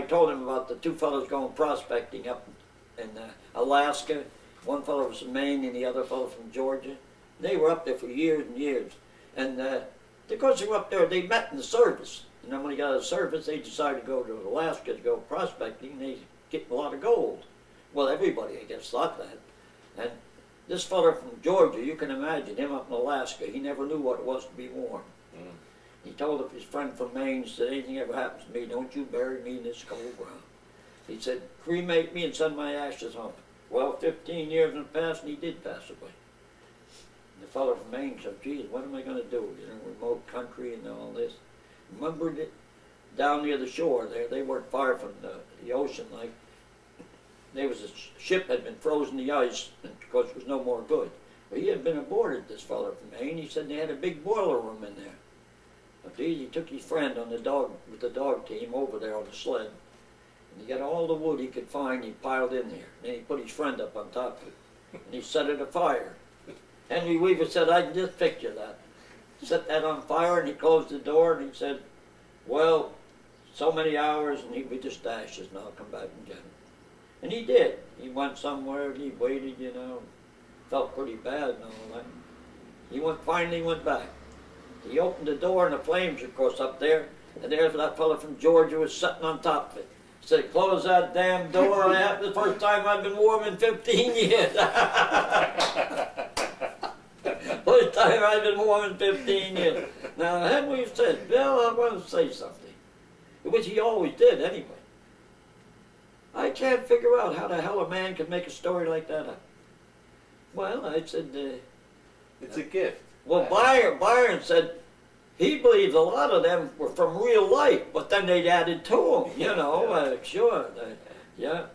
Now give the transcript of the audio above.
told him about the two fellows going prospecting up in Alaska. One fellow was from Maine and the other fellow from Georgia. They were up there for years and years. And because they were up there, they met in the service. And then when they got out of the service, they decided to go to Alaska to go prospecting. They get a lot of gold. Well, everybody, I guess, thought that. And this fellow from Georgia, you can imagine him up in Alaska. He never knew what it was to be warm. Mm. He told his friend from Maine, said, anything ever happens to me, don't you bury me in this cold ground. He said, cremate me and send my ashes home. Well, 15 years had passed, and he did pass away. The fellow from Maine said, geez, what am I going to do? You know, remote country and all this. Remember that down near the shore there, they weren't far from the ocean, like, there was a ship had been frozen in the ice because it was no more good. Well, he had been aboard this fellow from Maine. He said they had a big boiler room in there. But he took his friend on the dog, with the dog team over there on the sled. And he got all the wood he could find, he piled in there. Then he put his friend up on top of it. And he set it afire. Henry Weaver said, I can just picture that. Set that on fire, and he closed the door, and he said, well, so many hours, and he'd be just ashes, and I'll come back and get him. And he did. He went somewhere, and he waited, you know. Felt pretty bad and all that. He finally went back. He opened the door, and the flames, of course, up there, and there that fellow from Georgia was sitting on top of it. He said, close that damn door. That's the first time I've been warm in 15 years. First time I've been warm in 15 years. Now, Henry said, Bill, I want to say something, which he always did anyway. I can't figure out how the hell a man could make a story like that up. Well, I said... it's a gift. Well, Byron said he believed a lot of them were from real life, but then they'd added to them, you know, sure. Yeah.